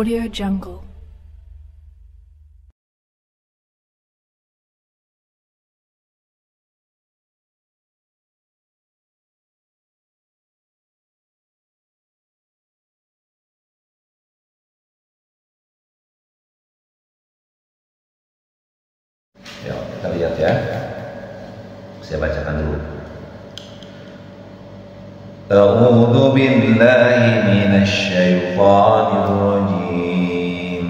Audio Jungle. Yuk, kita lihat ya. Saya bacakan dulu. A'udzu billahi minasy syaithanir rajim.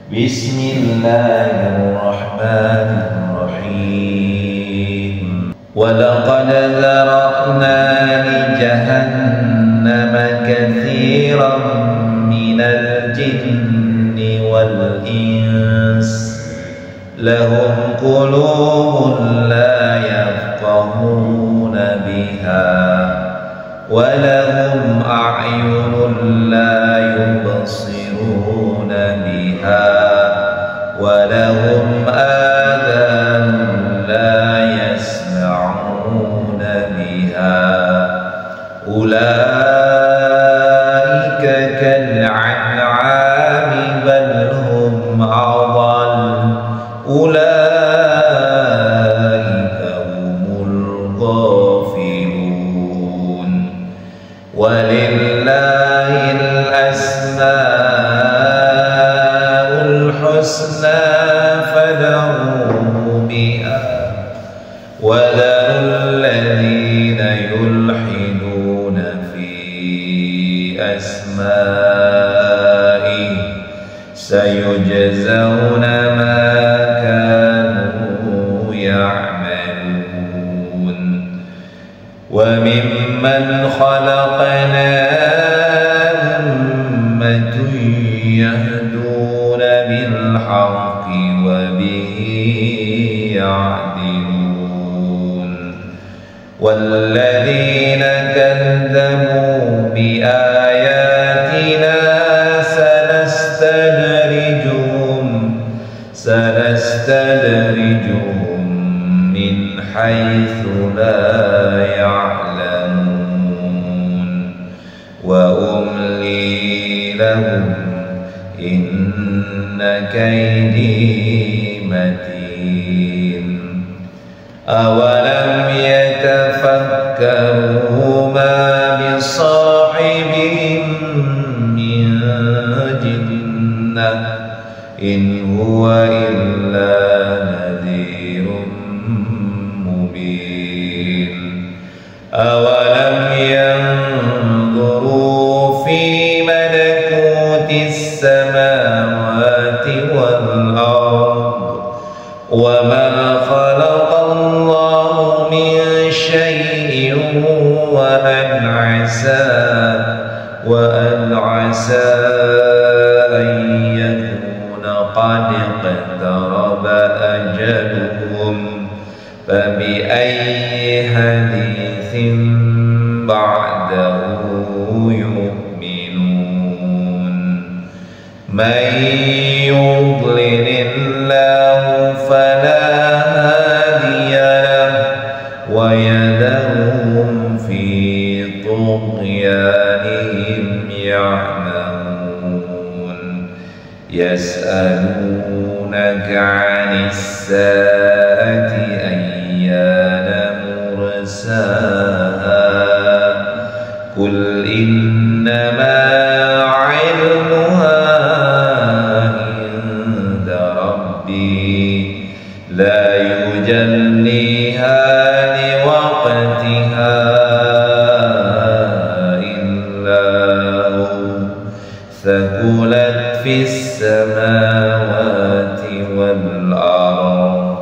Bismillahirrahmanirrahim. Wa laqad zara'na li jahannama katsiran minal jinni wal ins. لهم قلوب لا يفقهون بها ولهم أعين لا يبصرون بها ولهم آذان لا يسمعون بها أولئك كالأنعام بل هم أضل أولئك هم الغافلون ولله الأسماء الحسنى فادعوه بها وذروا الذين يلحدون في أسمائه سيجزون ما وممن خلقنا أمة يهدون بالحق وبه يعدلون والذين كذبوا بآياتنا سنستدرجهم من حيث لا يعلمون وأملي لهم إن كيدي متين أولم يتفكروا ما بصاحبهم من جنة إن هو إلا نذير مبين أولم ينظروا في ملكوت السماوات والأرض وما خلق الله من شيء وأن عسى أن يكون قد اقترب أجلهم فبأي حديث بعده يؤمنون من يضلل الله فلا هادي له ويذرهم في طغيانهم يعمهون يسألونك عن الساعة أيان مرساها قل إنما علمها عند ربي لا يجليها لوقتها إلا هو ثقلت في السماوات والأرض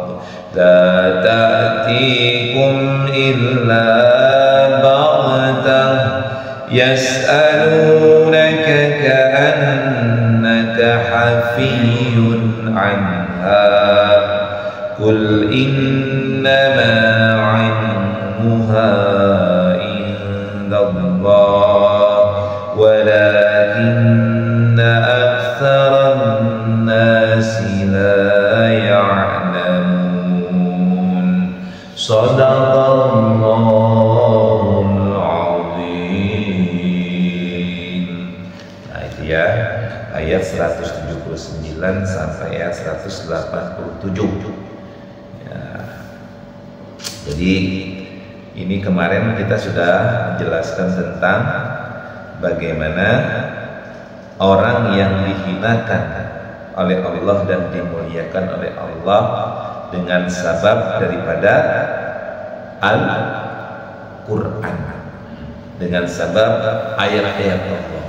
لا تأتيكم إلا بغتة يسألونك كأنك حفي عنها قل إنما علمها عند الله ولكن أكثر الناس لا يعلمون صدق الله العظيم. Nah itu ya. 179 sampai ayat 187. Ya. Jadi ini kemarin kita sudah menjelaskan tentang bagaimana orang yang dihinakan oleh Allah dan dimuliakan oleh Allah dengan sabab daripada Al-Quran, dengan sabab ayat-ayat Allah.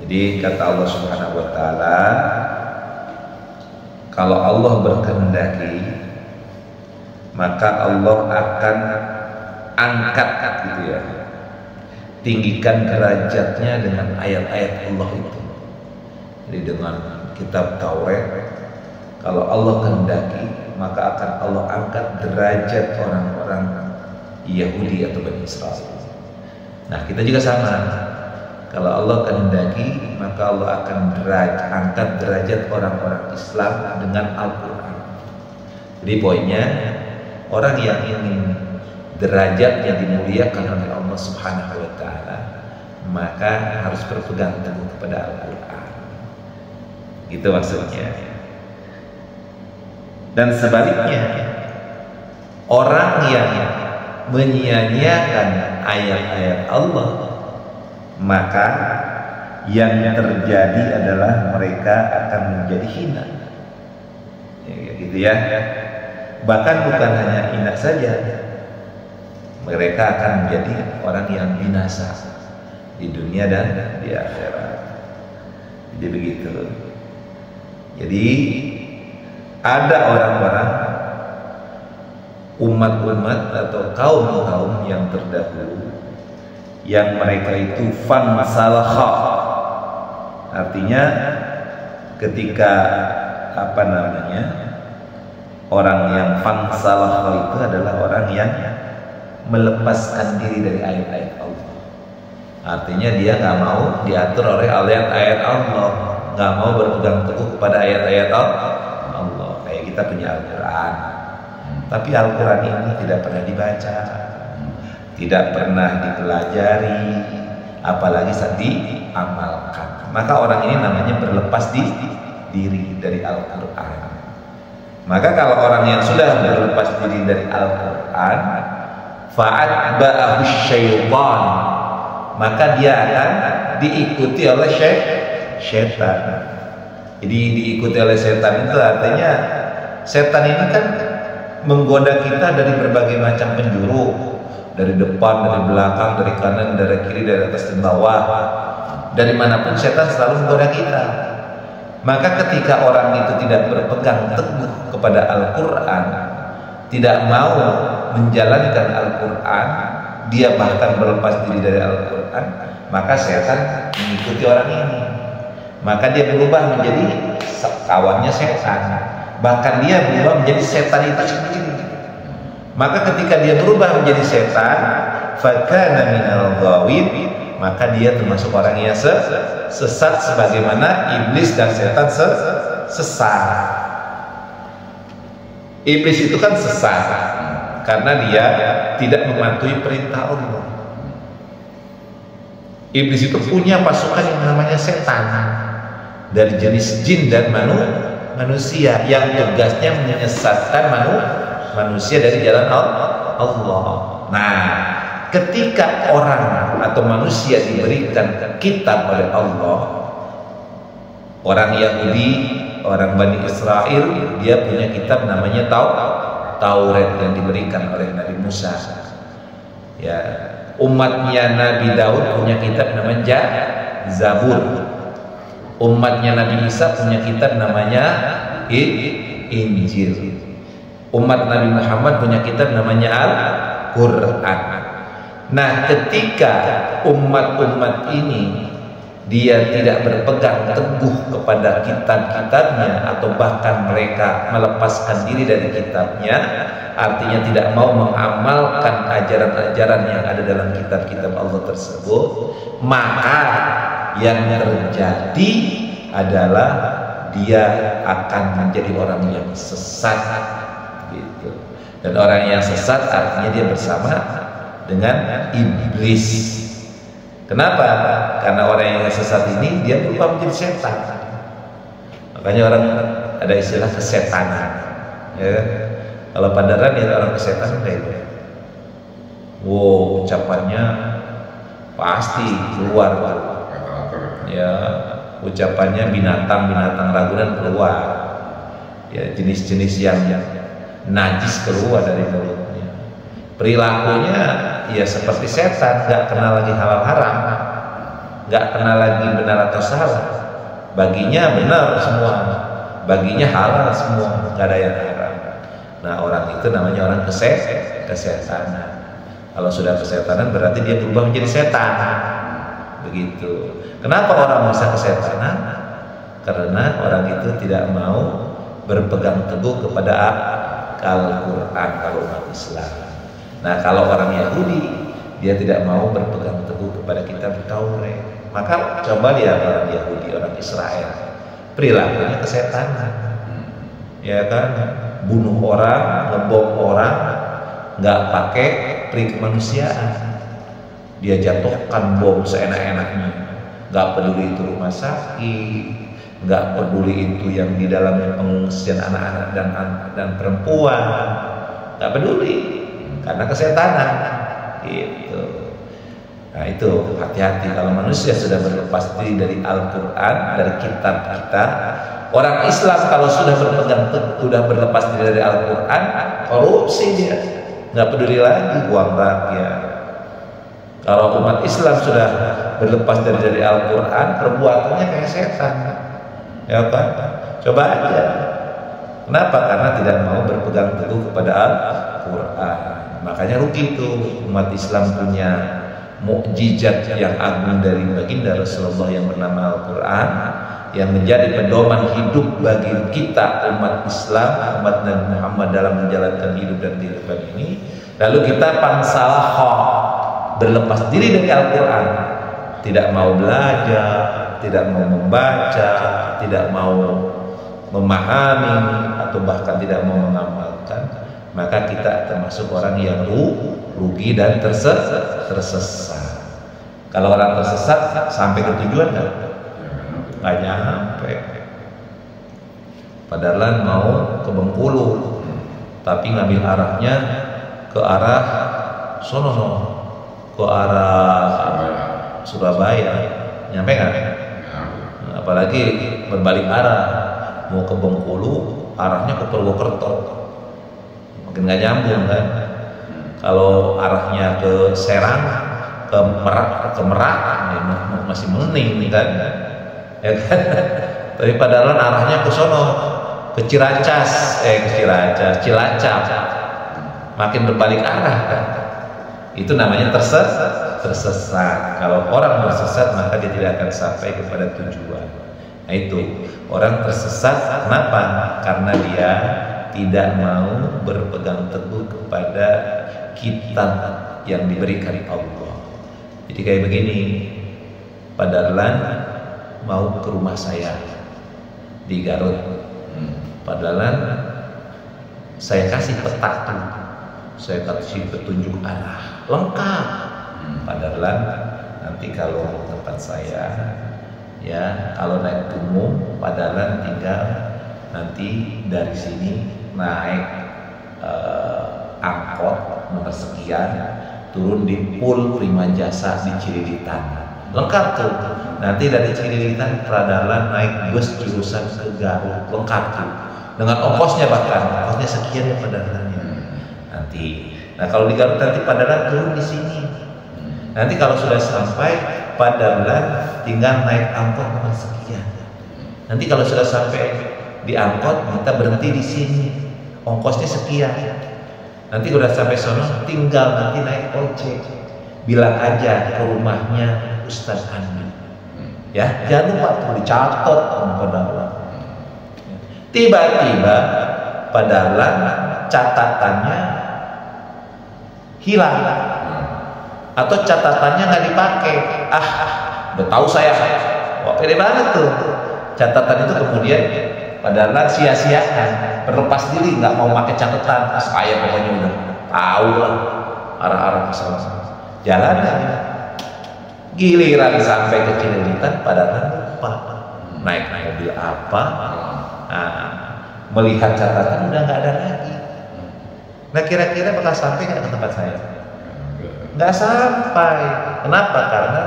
Jadi kata Allah Subhanahu wa ta'ala, kalau Allah berkehendaki maka Allah akan angkat gitu ya, tinggikan derajatnya dengan ayat-ayat Allah itu. Jadi dengan kitab Taurat, kalau Allah kehendaki maka akan Allah angkat derajat orang-orang Yahudi atau Bani Israel. Nah kita juga sama, kalau Allah kehendaki maka Allah akan angkat derajat orang-orang Islam dengan Al-Quran. Jadi poinnya, orang yang ingin derajatnya dimuliakan oleh Allah Subhanahu wa ta'ala maka harus berpegang teguh kepada Al-Quran. Itu maksudnya. Dan sebaliknya, orang yang menyia-nyiakan ayat-ayat Allah maka yang terjadi adalah mereka akan menjadi hina. Ya, gitu ya. Bahkan bukan hanya hina saja, mereka akan menjadi orang yang binasa di dunia dan di akhirat. Jadi begitu. Jadi ada orang-orang, umat-umat atau kaum-kaum yang terdahulu yang mereka itu fansalakha, artinya ketika orang yang fansalakha itu adalah orang yang melepaskan diri dari ayat-ayat Allah. Artinya dia nggak mau diatur oleh ayat-ayat Allah, nggak mau berpegang teguh kepada ayat-ayat Allah. Kayak kita punya Al-Quran, tapi Al-Quran ini tidak pernah dibaca, tidak pernah dipelajari, apalagi saat diamalkan. Maka orang ini namanya berlepas diri dari Al-Quran. Maka kalau orang yang sudah berlepas diri dari Al-Quran, fa'atba'ahu syaitan, maka dia akan diikuti oleh syaitan. Jadi diikuti oleh setan itu artinya setan ini kan menggoda kita dari berbagai macam penjuru, dari depan, dari belakang, dari kanan, dari kiri, dari atas dan bawah. Dari manapun setan selalu menggoda kita. Maka ketika orang itu tidak berpegang teguh kepada Al-Quran, tidak mau menjalankan Al-Quran, dia bahkan berlepas diri dari Al-Quran, maka setan mengikuti orang ini. Maka dia berubah menjadi kawannya setan, bahkan dia berubah menjadi setan itu sendiri. Maka ketika dia berubah menjadi setan, fakana minal ghawin, maka dia termasuk orang yang sesat sebagaimana iblis dan setan sesat. Iblis itu kan sesat karena dia tidak mematuhi perintah Allah. Iblis itu punya pasukan yang namanya setan, dari jenis jin dan manusia yang tugasnya menyesatkan manusia dari jalan Allah. Nah, ketika orang atau manusia diberikan kitab oleh Allah, orang Yahudi, orang Bani Israel, dia punya kitab namanya Taurat yang diberikan oleh Nabi Musa. Ya, umatnya Nabi Daud punya kitab namanya Zabur. Umatnya Nabi Isa punya kitab namanya Injil. Umat Nabi Muhammad punya kitab namanya Al-Quran. Nah, ketika umat-umat ini dia tidak berpegang teguh kepada kitab-kitabnya, atau bahkan mereka melepaskan diri dari kitabnya, artinya tidak mau mengamalkan ajaran-ajaran yang ada dalam kitab-kitab Allah tersebut, maka yang terjadi adalah dia akan menjadi orang yang sesat gitu. Dan orang yang sesat artinya dia bersama dengan iblis. Kenapa? Karena orang yang sesat ini dia berubah menjadi setan. Makanya orang ada istilah kesetanan. Ya. Kalau Padalarang ya orang kesetanan kayak gitu. Wow, ucapannya pasti keluar tuh. Ya, ucapannya binatang-binatang Ragunan keluar. Ya, jenis-jenis yang najis keluar dari mulutnya. Perilakunya ya seperti setan, nggak kenal lagi halal haram, nggak kenal lagi benar atau salah. Baginya benar semua, baginya halal semua, nggak ada yang haram. Nah, orang itu namanya orang kesetanan. Kalau sudah kesetanan berarti dia berubah menjadi setan. Begitu. Kenapa orang bisa kesetanan? Karena orang itu tidak mau berpegang teguh kepada Al-Quran kalau umat Islam. Nah, kalau orang Yahudi dia tidak mau berpegang teguh kepada kitab Taurat. Maka coba lihat orang Yahudi, orang Israel, perilakunya kesetanan. Ya kan? Bunuh orang, ngebom orang, nggak pakai peri kemanusiaan. Dia jatuhkan bom seenak-enaknya, nggak peduli itu rumah sakit, nggak peduli itu yang di dalamnya pengungsian anak-anak dan perempuan, nggak peduli karena kesetanan gitu. Nah, itu hati-hati kalau manusia sudah berlepas diri dari Al-Quran, dari kitab kita. Orang Islam kalau sudah berlepas diri dari Al-Quran, korupsi dia, nggak peduli lagi uang rakyat. Kalau umat Islam sudah berlepas dari Al-Quran, perbuatannya kayak setan, ya kan? Coba aja. Kenapa? Karena tidak mau berpegang teguh kepada Al-Quran. Makanya rugi tuh umat Islam punya mukjizat yang agung dari baginda Rasulullah yang bernama Al-Quran, yang menjadi pedoman hidup bagi kita umat Islam, umat Nabi Muhammad dalam menjalankan hidup dan kehidupan ini. Lalu kita pangsalah berlepas diri dari Al-Quran, tidak mau belajar, tidak mau membaca, tidak mau memahami, atau bahkan tidak mau mengamalkan, maka kita termasuk orang yang rugi dan tersesat. Kalau orang tersesat sampai ke tujuan nggak nyampe. Padahal mau ke Bengkulu, tapi ngambil arahnya ke arah sono, ke arah Surabaya, nyampe nggak? Apalagi berbalik arah, mau ke Bengkulu, arahnya ke Purwokerto, makin nggak nyambung kan? Kalau arahnya ke Serang, ke Merak, ya masih mending kan? Ya kan? Tapi padahal arahnya ke sono, ke Cilacap, makin berbalik arah kan? Itu namanya tersesat. Kalau orang tersesat maka dia tidak akan sampai kepada tujuan. Nah, itu orang tersesat. Kenapa? Karena dia tidak mau berpegang teguh kepada kitab yang diberikan Allah. Jadi kayak begini, Pak Darlan mau ke rumah saya di Garut. Pak Darlan, saya kasih peta, saya kasih petunjuk arah lengkap. Pak Darlan, nanti kalau tempat saya, ya kalau naik umum, Pak Darlan tinggal nanti dari sini naik angkot nomor sekian, turun di Pul Prima Jasa di Cililitan. Lengkap tuh. Nanti dari Cililitan Pak Darlan naik bus jurusan ke Garut. Lengkap tuh. Dengan ongkosnya bahkan, ongkosnya sekian ya Pak Darlan ya. Nanti. Nah, kalau di Garut nanti Pak Darlan turun di sini. Nanti kalau sudah sampai Pak Darlan tinggal naik angkot nomor sekian. Nanti kalau sudah sampai di angkot kita berhenti di sini. Ongkosnya sekian. Nanti udah sampai sono tinggal nanti naik ojek. Bilang aja ke rumahnya Ustaz Andi. Ya, jangan lupa tuh dicatat Pak Darlan. Tiba-tiba Pak Darlan catatannya hilang. Atau catatannya nggak dipakai. Udah tahu saya. Wah, pede banget tuh. Catatan itu kemudian Pak Darlan sia-siakan, berlepas diri, nggak mau pakai catatan. Saya pokoknya udah tahu lah arah-arah ke sana. Jalan aja. Giliran sampai ke Cililitan, Pak Darlan lupa naik mobil apa, melihat catatan udah nggak ada lagi. Nah kira-kira bakal sampai nggak ke tempat saya? Nggak sampai. Kenapa? Karena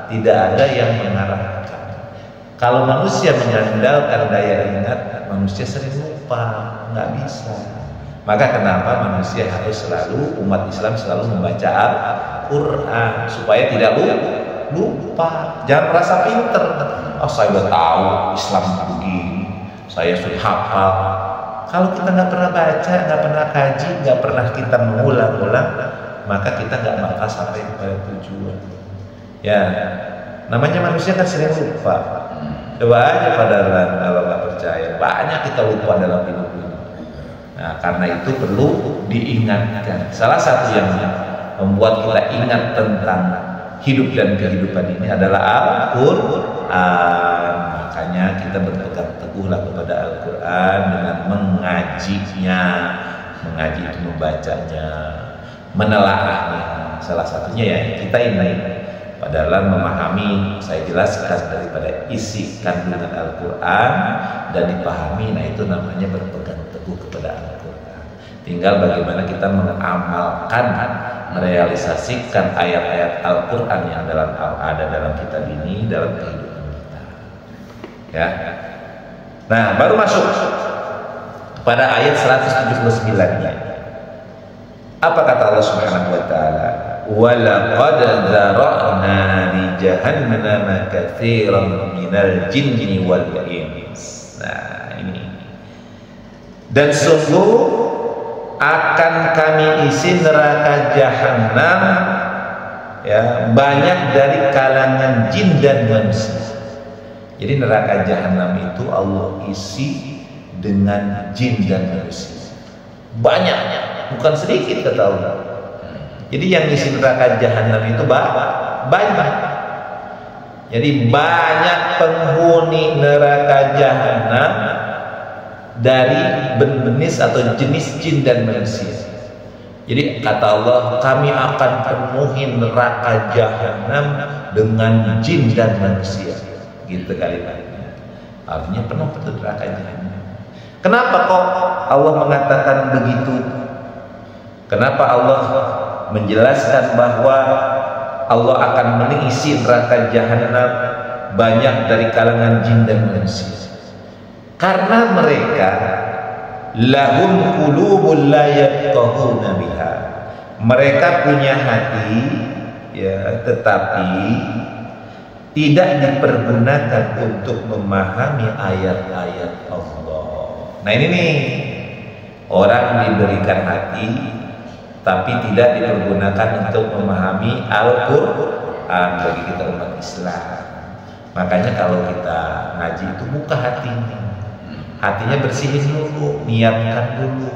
tidak ada yang mengarahkan. Kalau manusia mengandalkan daya ingat, manusia sering lupa, nggak bisa. Maka kenapa manusia harus selalu, umat Islam selalu membaca Al-Quran supaya tidak lupa. Jangan merasa pinter. Oh saya udah tahu Islam begini, saya sudah hafal. Kalau kita nggak pernah baca, nggak pernah kaji, nggak pernah kita mengulang-ulang, maka kita nggak bakal sampai pada tujuan. Ya, namanya manusia kan sering lupa. Coba aja padahal kalau nggak percaya, banyak kita lupa dalam hidup ini. Nah, karena itu perlu diingatkan. Salah satu yang membuat kita ingat tentang hidup dan kehidupan ini adalah Al-Quran. Makanya kita berpegang teguhlah kepada Al-Quran dengan mengajinya. Mengaji itu membacanya, menelaahnya. Salah satunya ya kita ini dalam memahami, saya jelaskan daripada isi kandungan Al-Quran dan dipahami. Nah itu namanya berpegang teguh kepada Al-Quran. Tinggal bagaimana kita mengamalkan, merealisasikan ayat-ayat Al-Quran yang ada dalam kitab ini dalam kehidupan kita. Ya. Nah baru masuk pada ayat 179 ini. Apa kata Allah Subhanahu Wa Taala? وَلَقَدْ ذَرَأْنَا لِجَهَنَّمَ كَثِيرًا مِنَ الْجِنِّ وَالْإِنسِ. Nah ini. Dan sungguh akan kami isi neraka Jahannam ya, banyak dari kalangan jin dan manusia. Jadi neraka Jahannam itu Allah isi dengan jin dan manusia. Banyaknya, bukan sedikit kata Allah. Jadi yang isi neraka Jahannam itu banyak. Jadi banyak penghuni neraka Jahannam dari jenis atau jenis jin dan manusia. Jadi kata Allah, kami akan penuhi neraka Jahannam dengan jin dan manusia. Gitu kalimatnya. Artinya penuh neraka Jahannam. Kenapa kok Allah mengatakan begitu? Kenapa Allah menjelaskan bahwa Allah akan mengisi neraka Jahannam banyak dari kalangan jin dan manusia? Karena mereka lahum qulubun la yafqahuna biha. Mereka punya hati ya, tetapi tidak dipergunakan untuk memahami ayat-ayat Allah. Nah ini nih, orang diberikan hati tapi tidak dipergunakan untuk memahami Al-Quran bagi kita umat Islam. Makanya kalau kita ngaji itu buka hatinya bersihin dulu, niatkan dulu,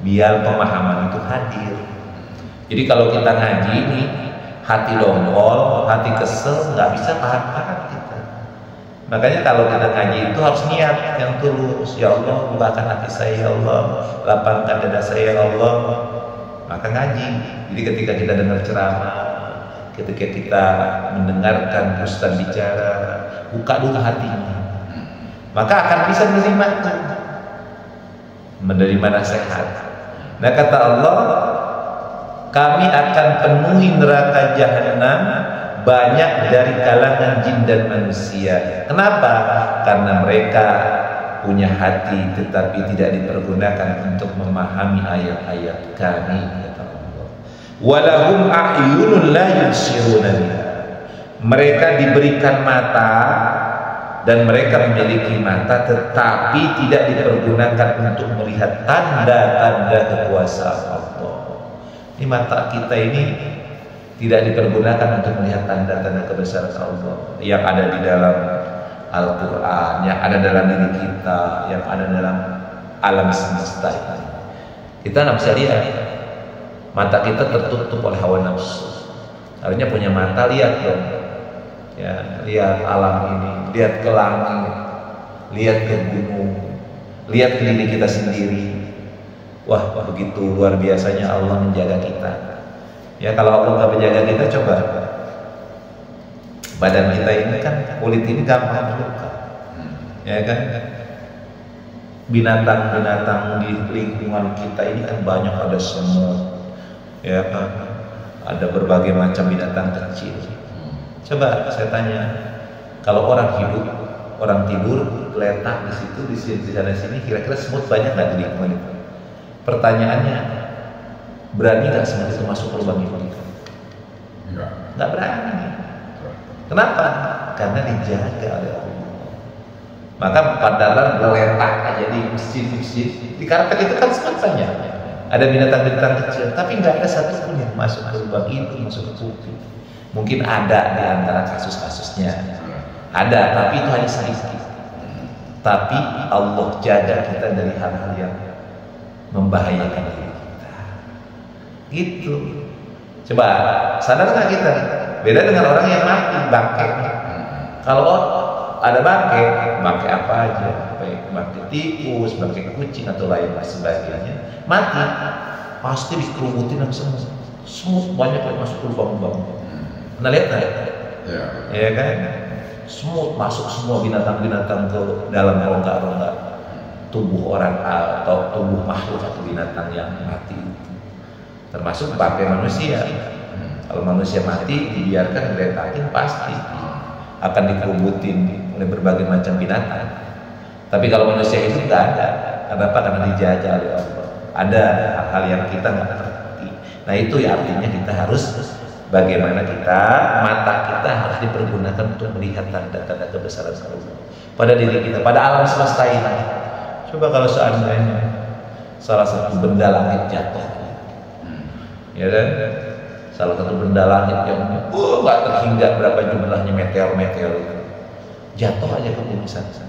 biar pemahaman itu hadir. Jadi kalau kita ngaji ini hati dongkol, hati kesel, nggak bisa paham kita. Makanya kalau kita ngaji itu harus niat yang tulus. Ya Allah, bukakan hati saya ya Allah, lapangkan dada saya ya Allah. Maka ngaji. Jadi ketika kita dengar ceramah, ketika kita mendengarkan ustaz bicara, buka dulu hatinya, maka akan bisa menerima nasihat. Nah kata Allah, kami akan penuhi neraka Jahannam banyak dari kalangan jin dan manusia. Kenapa? Karena mereka punya hati tetapi tidak dipergunakan untuk memahami ayat-ayat kami, kata Allah. Walahum a'yunun la yubsiruna biha. Mereka diberikan mata dan mereka memiliki mata tetapi tidak dipergunakan untuk melihat tanda-tanda kekuasaan Allah. Ini mata kita ini tidak dipergunakan untuk melihat tanda-tanda kebesaran Allah yang ada di dalam Al-Quran, yang ada dalam diri kita, yang ada dalam alam semesta ini. Kita nggak bisa lihat, mata kita tertutup oleh hawa nafsu. Harusnya punya mata, lihat dong, ya, lihat alam ini, lihat ke langit, lihat ke gunung, lihat ke diri kita sendiri. Wah, begitu luar biasanya Allah menjaga kita. Ya kalau Allah nggak menjaga kita, coba badan kita ini kan, kulit ini gampang terluka, ya kan? binatang-binatang di lingkungan kita ini kan banyak, ada semut, ya kan, ada berbagai macam binatang kecil. Coba saya tanya, kalau orang hidup, orang tidur, letak di situ, di sana sini, kira-kira semut banyak nggak di lingkungan itu? Pertanyaannya, berani nggak semut itu masuk ke lubang itu? Nggak berani. Kenapa? Karena dijaga oleh Allah. Maka padahal letak aja di masjid-masjid, di karpet itu kan semut banyak. Ada binatang-binatang kecil, tapi nggak ada satupun yang masuk ke lubang itu, masuk ke kuping. Mungkin ada di antara kasus-kasusnya, ada, tapi itu hanya sedikit. Tapi Allah jaga kita dari hal-hal yang membahayakan diri kita. Gitu. Coba sadar nggak kita? Beda dengan orang yang mati, bangkai. Kalau ada bangkai apa aja, baik bangkai tikus, bangkai kucing atau lain sebagainya, mati pasti dikerubutin sama semut banyak yang masuk ke lubang-lubang. Pernah lihat nggak? Ya kan? Semut masuk semua binatang-binatang ke dalam rongga-rongga tubuh orang atau tubuh makhluk atau binatang yang mati itu. Termasuk bangkai manusia. Kalau manusia mati dibiarkan diletakin pasti akan dikerubutin oleh berbagai macam binatang. Tapi kalau manusia itu nggak ada. Kenapa? Karena dijaga oleh Allah. Ada hal-hal yang kita nggak ngerti. Nah itu ya artinya kita harus bagaimana mata kita harus dipergunakan untuk melihat tanda-tanda kebesaran Allah pada diri kita, pada alam semesta ini. Coba kalau seandainya salah satu benda langit jatuh, ya kan? Salah satu benda langit yang nggak terhingga berapa jumlahnya meteor itu jatuh aja ke bumi sana,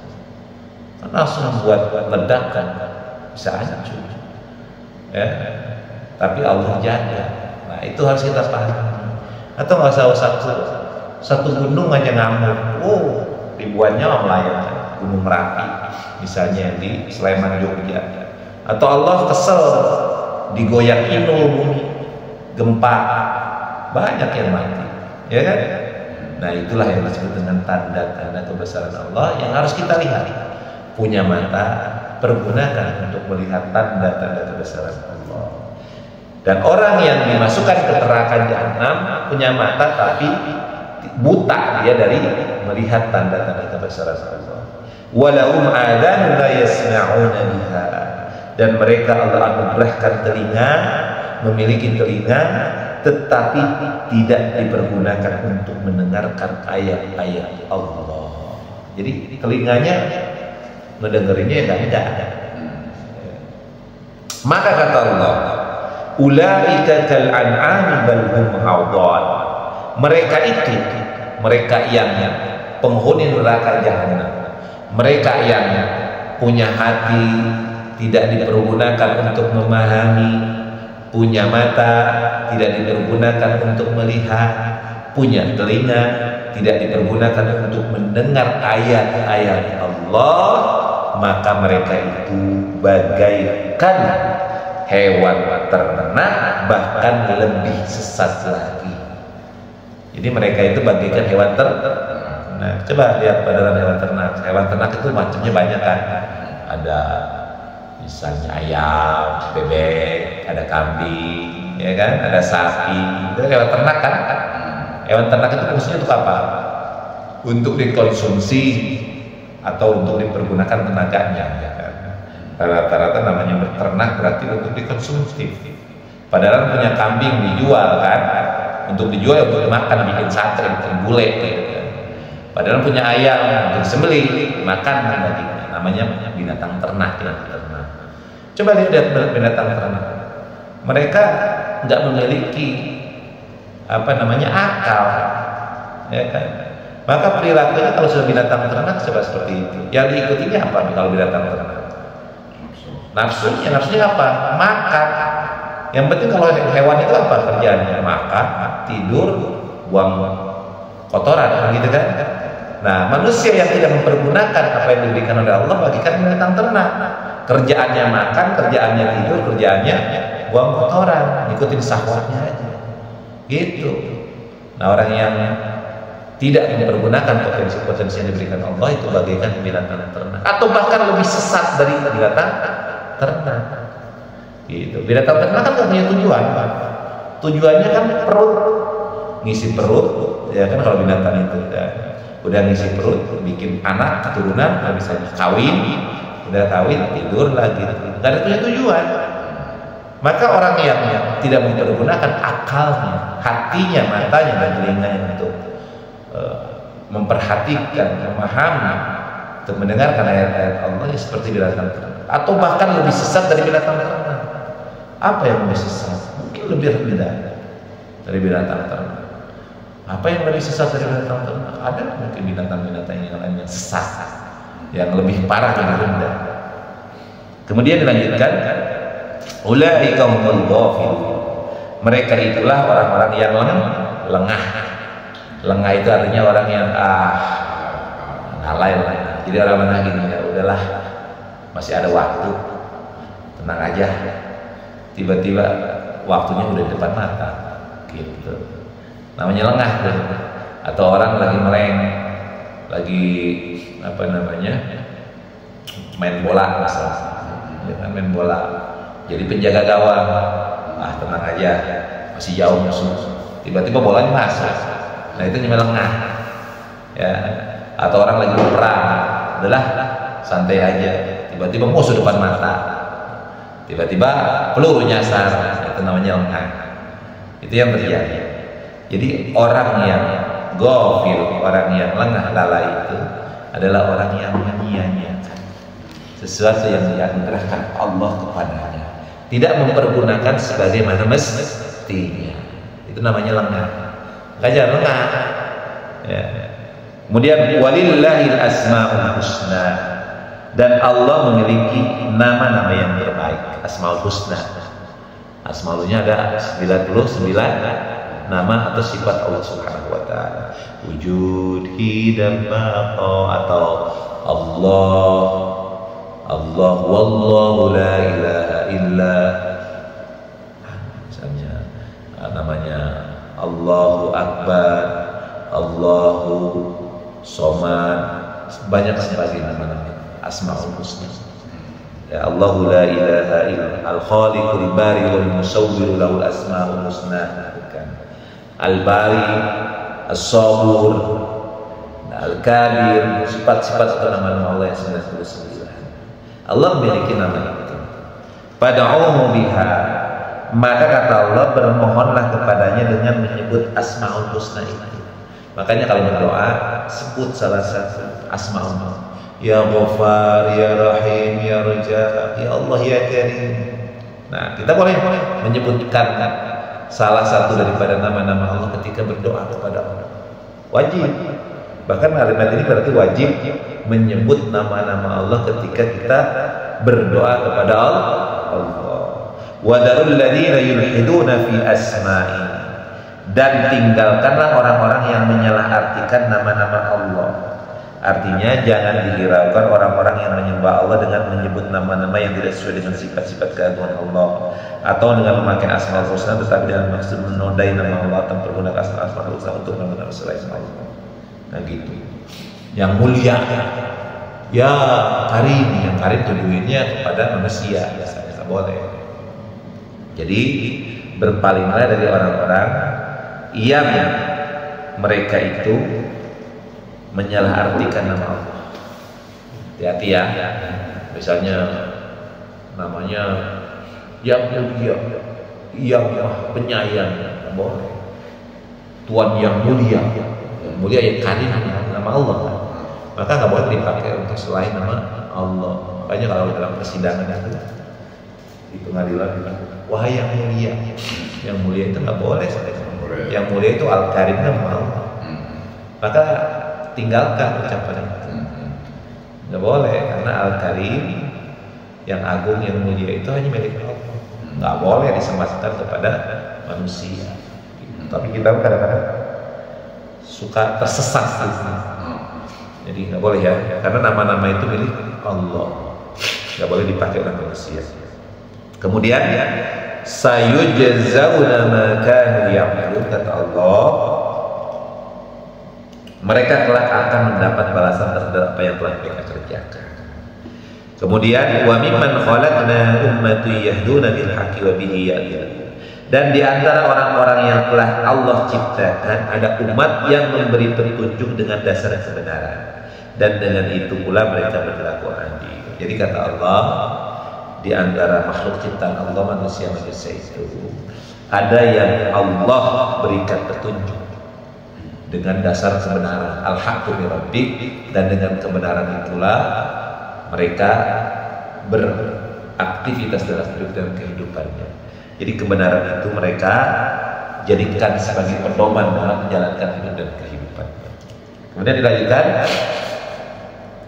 langsung membuat ledakan, bisa hancur. Ya, tapi Allah jaga. Nah itu harus kita pahami. Atau nggak usah satu gunung aja ngamuk, ribuannya melayang, Gunung Merapi misalnya di Sleman Jogja. Atau Allah kesel digoyang bumi, gempa, banyak yang mati, ya kan? Nah itulah yang disebut dengan tanda-tanda kebesaran Allah yang harus kita lihat. Punya mata, pergunakan untuk melihat tanda-tanda kebesaran Allah. Dan orang yang dimasukkan ke neraka jahanam punya mata tapi buta dia dari melihat tanda-tanda kebesaran Allah. Walahum adzanun la yasma'una biha, dan mereka Allah anugerahkan telinga, memiliki telinga tetapi tidak dipergunakan untuk mendengarkan ayat-ayat Allah. Jadi telinganya ngedengerinnya ya nggak ada. Maka kata Allah, ulaika kal an'ami bal hum adall. Mereka yang penghuni neraka jahanam, mereka yang punya hati tidak dipergunakan untuk memahami, punya mata tidak dipergunakan untuk melihat, punya telinga tidak dipergunakan untuk mendengar ayat-ayat Allah, maka mereka itu bagaikan hewan ternak, bahkan lebih sesat lagi. Jadi mereka itu bagaikan hewan ternak. Nah, coba lihat pada hewan ternak. Hewan ternak itu macamnya banyak kan. Ada misalnya ayam, bebek, ada kambing, ya kan, ada sapi. Itu hewan ternak kan. Hewan ternak itu fungsinya untuk apa? Untuk dikonsumsi atau untuk dipergunakan tenaganya, ya kan? Rata-rata namanya berternak berarti untuk dikonsumsi. Padahal punya kambing dijual kan, untuk dijual untuk dimakan, bikin sate, bikin gulai, gitu kan. Padahal punya ayam untuk disembelih, makan dagingnya, namanya binatang ternak. Coba lihat binatang ternak, mereka nggak memiliki akal, ya kan? Maka perilakunya kalau sudah binatang ternak coba seperti itu. Yang diikutinya apa nih kalau binatang ternak? Nafsunya apa? Makan. Yang penting kalau hewan itu apa kerjaannya? Makan, tidur, buang kotoran, gitu kan? Nah, manusia yang tidak mempergunakan apa yang diberikan oleh Allah bagikan binatang ternak. Kerjaannya makan, kerjaannya tidur, kerjaannya buang kotoran, ikutin syahwatnya aja. Gitu. Nah, orang yang tidak mempergunakan potensi-potensi yang diberikan Allah, itu bagaikan binatang ternak, atau bahkan lebih sesat dari binatang ternak. Gitu. Binatang ternak kan nggak punya tujuan. Tujuannya kan perut, ngisi perut, ya kan, kalau binatang itu udah ngisi perut, bikin anak, keturunan, nggak bisa kawin, udah kawin tidur lagi, nggak ada punya tujuan. Maka orang yang tidak mempergunakan akalnya, hatinya, matanya, dan telinganya untuk memperhatikan, memahami, untuk mendengarkan ayat-ayat Allah, ya seperti binatang ternak, atau bahkan lebih sesat dari binatang ternak. Apa yang lebih sesat? Mungkin lebih rendah dari binatang ternak. Apa yang lebih sesat dari binatang ternak? Ada mungkin binatang-binatang yang lain yang sesat, yang lebih parah dan rendah. Kemudian dilanjutkan, ulaika humul ghafilun. Mereka itulah orang-orang yang lengah. Lengah itu artinya orang yang lalai lah. Jadi orang lengah gini, ya udahlah, masih ada waktu, tenang aja. Tiba-tiba waktunya udah di depan mata, gitu. Namanya lengah tuh. Atau orang lagi meleng, lagi apa namanya, main bola misalnya, ya kan, main bola. Jadi penjaga gawang, tenang aja, masih jauh musuh. Tiba-tiba bolanya masuk. Nah itu namanya lengah. Ya. Atau orang lagi perang, adalah santai aja. Tiba-tiba musuh depan mata. Tiba-tiba peluru nyasar, itu namanya lengah. Itu yang terjadi. Jadi orang yang ghafil, orang yang lengah lalai itu adalah orang yang menyia-nyiakan sesuatu yang dianugerahkan Allah kepadanya, tidak mempergunakan sebagaimana mestinya. Itu namanya lengah. Kajian lengah. Ya. Kemudian walillahil asmaul husna, dan Allah memiliki nama-nama yang terbaik, asmaul husna. Asmaulnya ada 99 nama atau sifat Allah Subhanahu wa taala. Wujud, hidam, baqa, atau Allah, wallahu la ilaha illa, misalnya namanya Allahu Akbar, Allahu Somad, banyak sekali nama-nama asmaul husna. Ya, Allahu la ilaha illa al-khaliqul bari wal musawwir lahul asmaul husna. Al-Bari, As-Sabur, Al-Kabir, sifat-sifat atau nama-nama Allah yang 99. Allah memiliki nama itu. Fad'uhu biha, maka kata Allah, bermohonlah kepadanya dengan menyebut asmaul husna ini. Makanya kalau berdoa sebut salah satu asmaul husna. Ya Ghaffar, Ya Rahim, Ya Raja, Ya Allah, Ya Karim. Nah, kita boleh menyebutkan salah satu daripada nama-nama Allah ketika berdoa kepada Allah. Wajib. Bahkan kalimat ini berarti wajib menyebut nama-nama Allah ketika kita berdoa kepada Allah. Wa darul ladzina yulhiduna fi asma'i, dan tinggalkanlah orang-orang yang menyalahartikan nama-nama Allah. Artinya jangan dihiraukan orang-orang yang menyembah Allah dengan menyebut nama-nama yang tidak sesuai dengan sifat-sifat keagungan Allah, atau dengan memakai asmaul husna tetapi dengan maksud menodai nama Allah atau menggunakan asmaul husna untuk mengenal selain Allah. Nah gitu. Yang mulia, ya Karim, yang Karim tujuannya kepada manusia, biasanya tak boleh. Jadi berpalinglah dari orang-orang yang mereka itu menyalahartikan nama Allah. Hati-hati ya. Misalnya namanya yang mulia, yang penyayang, tidak boleh. Tuhan yang mulia yang Karim, nama Allah kan. Maka nggak boleh dipakai untuk selain nama Allah. Makanya kalau dalam persidangan itu di pengadilan bilang, wahai yang mulia itu nggak boleh. Yang mulia itu Al-Karim, nama Allah. Maka tinggalkan ucapan itu. Nggak boleh, karena Al-Karim yang agung, yang mulia itu hanya milik Allah. Nggak boleh disematkan kepada manusia. Tapi kita kadang-kadang suka tersesat gitu. Jadi nggak boleh ya, karena nama-nama itu milik Allah. Nggak boleh dipakai oleh manusia. Kemudian sayujzauna ma kanu ya'malun, kata Allah, mereka kelak akan mendapat balasan terhadap apa yang telah mereka kerjakan. Kemudian wa mimman khalaqna ummatan yahduna bil haqqi wa bihi ya'dilun. Dan di antara orang-orang yang telah Allah ciptakan ada umat yang memberi petunjuk dengan dasar kebenaran, dan dengan itu pula mereka berlaku adil. Jadi kata Allah, di antara makhluk ciptaan Allah manusia itu ada yang Allah berikan petunjuk dengan dasar kebenaran, al-haqqu min rabbik, dan dengan kebenaran itulah mereka beraktivitas dalam hidup dan kehidupannya. Jadi kebenaran itu mereka jadikan sebagai pedoman dalam menjalankan hidup dan kehidupan. Kemudian dilanjutkan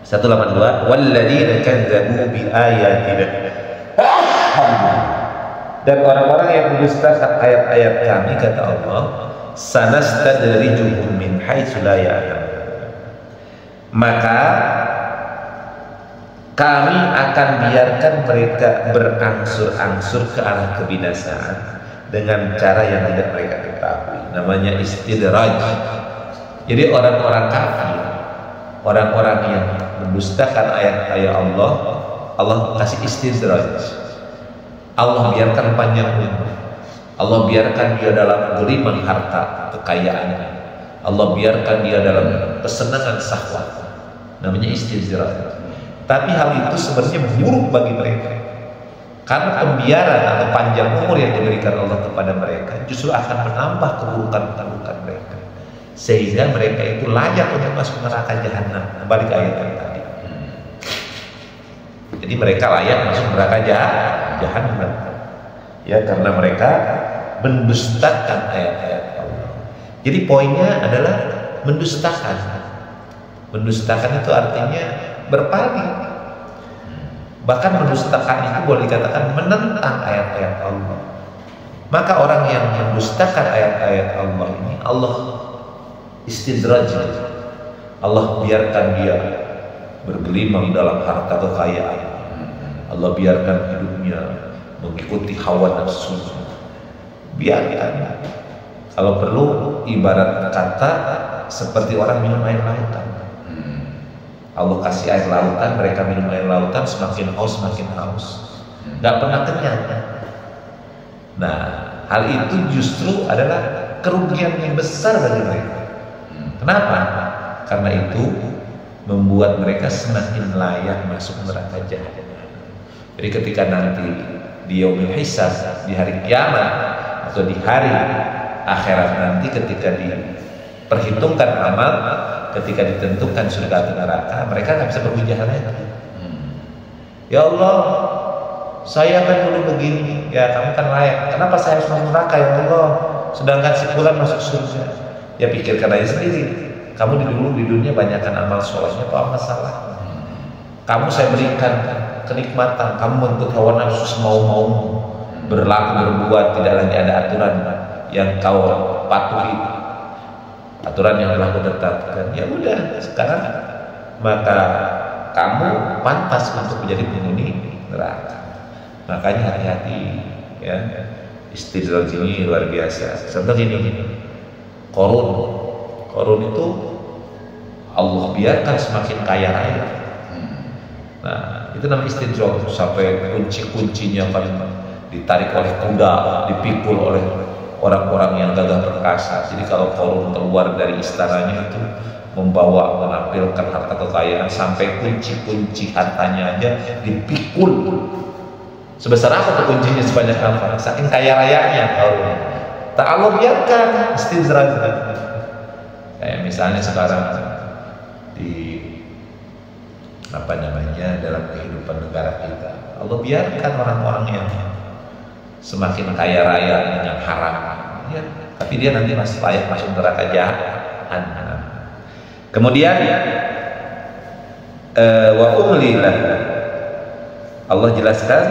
182, walladzina kadzdzabu bi ayatina. Dan orang-orang yang mendustakan ayat-ayat kami, kata Allah, sanastadrijuhum min haitsu la ya'lamun. Maka kami akan biarkan mereka berangsur-angsur ke arah kebinasaan dengan cara yang tidak mereka ketahui. Namanya istidraj. Jadi orang-orang kafir, orang-orang yang mendustakan ayat-ayat Allah, Allah kasih istidraj. Allah biarkan panjang umur, Allah biarkan dia dalam geliman harta kekayaannya, Allah biarkan dia dalam kesenangan syahwat. Namanya istidraj. Tapi hal itu sebenarnya buruk bagi mereka, karena pembiaran atau panjang umur yang diberikan Allah kepada mereka justru akan menambah keburukan-keburukan mereka, sehingga mereka itu layak untuk masuk neraka jahanam. Balik ayat yang tadi. Jadi mereka layak masuk neraka jahanam, ya, karena mereka mendustakan ayat-ayat Allah. Jadi poinnya adalah mendustakan. Mendustakan itu artinya berpaling. Bahkan mendustakan itu boleh dikatakan menentang ayat-ayat Allah. Maka orang yang mendustakan ayat-ayat Allah ini, Allah istidraj, Allah biarkan dia bergelimang dalam harta kekayaan, Allah biarkan hidupnya mengikuti hawa nafsu. Biarkan. Kalau perlu ibarat kata seperti orang minum air lautan. Allah kasih air lautan, mereka minum air lautan, semakin haus, nggak pernah kenyang. Nah, hal itu justru adalah kerugian yang besar bagi mereka. Kenapa? Karena itu membuat mereka semakin layak masuk neraka jahanam. Jadi ketika nanti di yaumil hisab, di hari kiamat atau di hari akhirat nanti, ketika diperhitungkan amal, ketika ditentukan surga atau neraka, mereka nggak bisa berhujah lagi. Ya Allah, saya kan dulu begini, ya kamu kan layak. Kenapa saya harus masuk neraka ya Allah? Sedangkan si fulan masuk surga. Ya pikirkan aja sendiri. Kamu dulu di dunia banyakkan amal solehnya, apa masalah? Kamu saya berikan kenikmatan, kamu menuntut hawa nafsu semau-maumu, berlaku berbuat, tidak lagi ada aturan yang kau patuhi, aturan yang telah kutetapkan. Ya udah, sekarang maka kamu pantas untuk menjadi penghuni neraka. Makanya hati-hati, ya. Istidraj ini luar biasa. Contoh ini, Korun itu Allah biarkan semakin kaya raya. Nah, itu namanya istidraj, sampai kunci-kuncinya kan ditarik oleh kuda, dipikul oleh orang-orang yang gagah perkasa. Jadi kalau Korun keluar dari istananya itu membawa, menampilkan harta kekayaan, sampai kunci-kunci hartanya aja dipikul. Sebesar apa tuh kuncinya, sebanyak apa? Saking kaya rayanya Korun. Tak Allah biarkan istidraj. Kayak misalnya sekarang di dalam kehidupan negara kita, Allah biarkan orang-orang yang semakin kaya raya yang haram, ya, tapi dia nanti masih layak masuk neraka jahanam. Kemudian wa umlilah, Allah jelaskan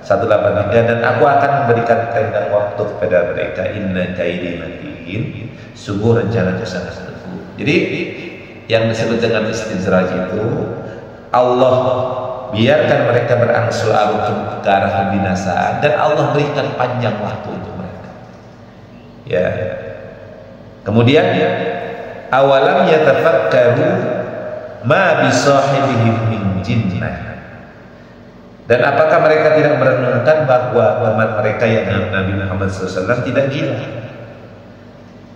183, dan aku akan memberikan tenggang waktu kepada mereka, inna kaidi matin, sungguh rencanaku sangat teguh. Jadi yang disebut dengan istidraj itu, Allah biarkan mereka berangsur-angsur ke arah kebinasaan, dan Allah berikan panjang waktu untuk mereka. Ya. Kemudian awalam yatafakkaru ma bisahibihim min jinnah. Dan apakah mereka tidak merenungkan bahwa teman mereka yang Nabi Muhammad SAW tidak gila?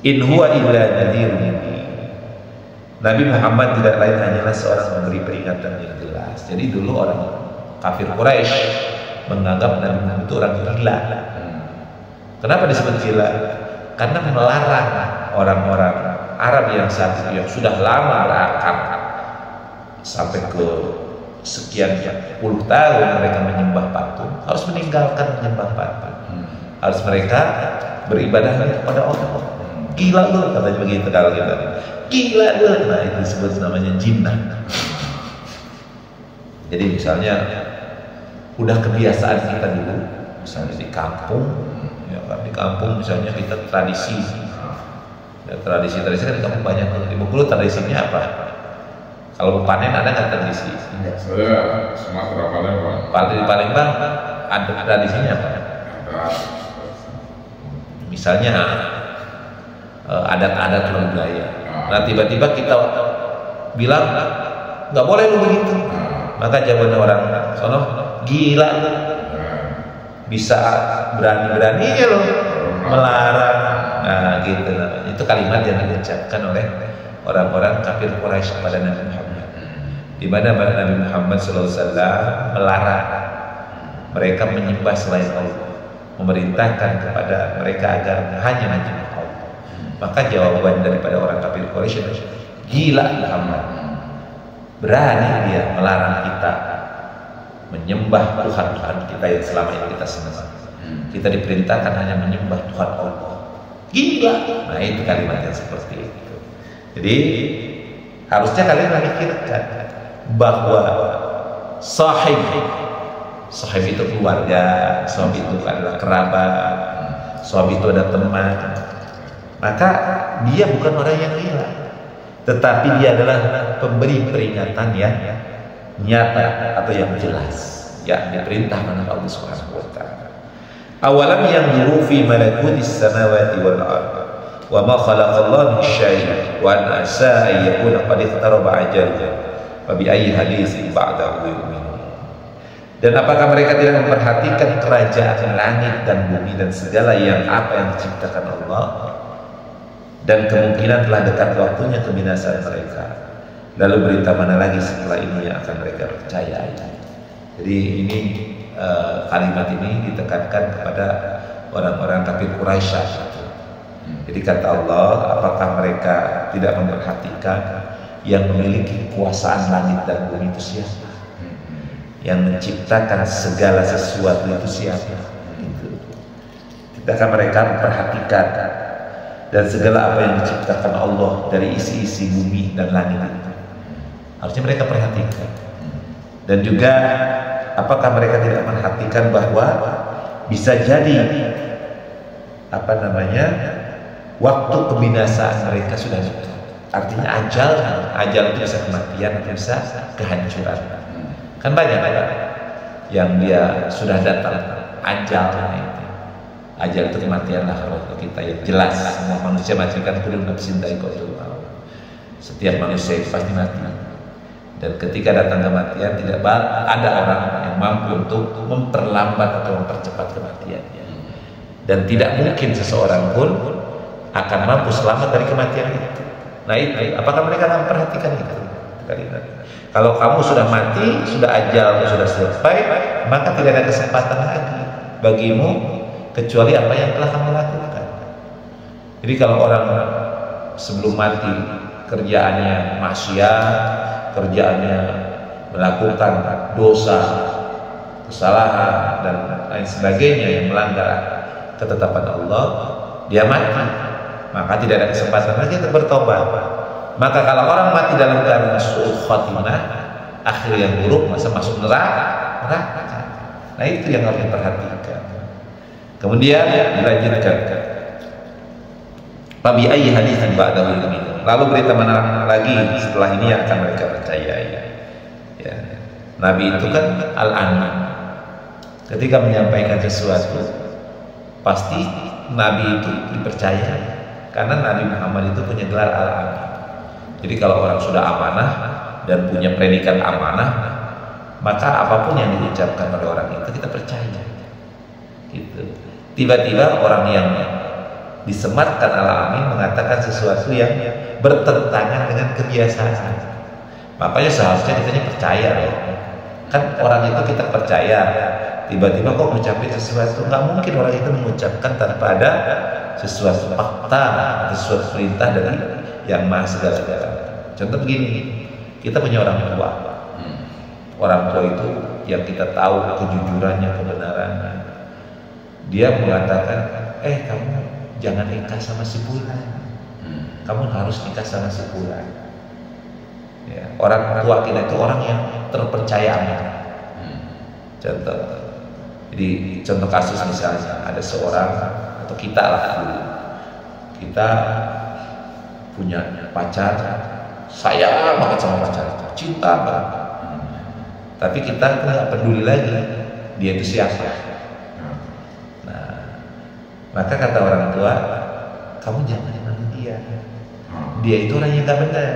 In huwa illa nadhirun mubin. Nabi Muhammad tidak lain hanyalah seorang memberi peringatan yang jelas. Jadi dulu orang kafir Quraisy menganggap Nabi Muhammad itu orang gila. Kenapa disebut gila? Karena melarang orang-orang Arab yang sudah lama berakar sampai ke sekian puluh tahun mereka menyembah patung, harus meninggalkan menyembah patung. Harus mereka beribadah kepada Allah. Gila lu, katanya begitu kalau kita. Gila lu. Nah, itu disebut namanya jinnah. Jadi misalnya udah kebiasaan kita dulu, misalnya di kampung, ya kan, di kampung misalnya kita tradisi. Ya, tradisi kan di kampung banyak. Di Bengkulu tradisinya apa? Kalau panen ada nggak tradisi? Saya Sumatera Palembang. Di Palembang ada tradisinya apa? Misalnya adat-adat budaya. Nah tiba-tiba kita bilang nggak boleh lu begitu. Maka jawaban orang sono, gila lu. Bisa berani-beraninya lo melarang. Nah gitu. Itu kalimat yang diucapkan oleh orang-orang kafir Quraisy kepada Nabi Muhammad, di mana Nabi Muhammad SAW melarang mereka menyembah selain Allah, memerintahkan kepada mereka agar hanya menyembah Allah. Maka jawaban daripada orang kafir Quraisy adalah, gila Muhammad, berani dia melarang kita menyembah Tuhan kita yang selama ini kita sembah. Kita diperintahkan hanya menyembah Tuhan Allah. Gila. Nah itu kalimat yang seperti itu. Jadi harusnya kalian memikirkan bahwa sahib itu keluarga, sahib itu adalah kerabat, sahib itu ada teman. Maka dia bukan orang yang gila, tetapi dia adalah pemberi peringatan yang nyata atau yang jelas, ya diperintah oleh Allah Subhanahu wa taala. Awalam yanzuru fi malakutis samawati wal ardh wa ma khalaqallahu min syai' wa an asa ay yakuna qad iqtaraba ajaluhu fa bi ayyi haditsin ba'dahu yu'minun. Dan apakah mereka tidak memperhatikan kerajaan langit dan bumi dan segala yang diciptakan Allah, dan kemungkinan telah dekat waktunya kebinasaan mereka. Lalu berita mana lagi setelah ini yang akan mereka percaya? Jadi ini kalimat ini ditekankan kepada orang-orang kafir Quraisy. Jadi kata Allah, apakah mereka tidak memperhatikan yang memiliki kekuasaan langit dan bumi itu siapa? Yang menciptakan segala sesuatu itu siapa? Tidakkah mereka memperhatikan dan segala apa yang diciptakan Allah dari isi-isi bumi dan langit itu? Harusnya mereka perhatikan. Dan juga apakah mereka tidak memperhatikan bahwa bisa jadi waktu kebinasaan mereka sudah dekat. Artinya ajal itu bisa kematian atau bisa kehancuran. Kan banyak yang dia sudah datang ajalnya itu. Ajal itu kematian lah kalau kita yang jelas. Semua manusia mati kan kullu nafsin dha'iqatul maut. Setiap manusia pasti mati. Dan ketika datang kematian tidak ada orang yang mampu untuk memperlambat atau mempercepat kematiannya. Dan tidak mungkin seseorang pun akan mampu selamat dari kematian itu. Nah itu, apakah mereka memperhatikan itu? Kalau kamu sudah mati, sudah ajalmu sudah selesai, maka tidak ada kesempatan lagi bagimu kecuali apa yang telah kamu lakukan. Jadi kalau orang sebelum mati kerjaannya maksiat, kerjaannya melakukan dosa, kesalahan dan lain sebagainya yang melanggar ketetapan Allah, dia mati, maka tidak ada kesempatan lagi untuk bertobat. Maka kalau orang mati dalam keadaan su'ul khatimah, akhir yang buruk, masa masuk neraka. Nah itu yang harus diperhatikan. Kemudian dilanjutkan, Fabi ayyi haditsin ba'dahu yu'minun. Lalu berita mana lagi setelah ini yang akan mereka percayai? Ya. Nabi itu kan al-amin. Ketika menyampaikan sesuatu, pasti Nabi itu dipercaya karena Nabi Muhammad itu punya gelar al-amin. Jadi kalau orang sudah amanah dan punya predikat amanah, maka apapun yang diucapkan oleh orang itu kita percaya. Gitu. Tiba-tiba orang yang disematkan al-amin mengatakan sesuatu yang bertentangan dengan kebiasaan. Makanya seharusnya kita percaya loh. Kan orang itu kita percaya. Tiba-tiba kok mengucapkan sesuatu, nggak mungkin orang itu mengucapkan tanpa ada sesuatu fakta atau sesuatu perintah dari yang maha segala-segala. Contoh begini, kita punya orang tua. Orang tua itu yang kita tahu kejujurannya, kebenarannya. Dia mengatakan, kamu jangan nikah sama si Fulan. Kamu harus nikah sama si Fulan. Ya, orang tua kita itu orang yang terpercaya. Contoh, jadi contoh kasus misalnya ada seorang atau kita lah dulu, kita punya pacar, sayang banget sama pacar, cinta banget. Tapi kita nggak peduli lagi dia itu siapa. Nah, maka kata orang tua, kamu jangan kenal dia. Dia itu orang yang nggak benar.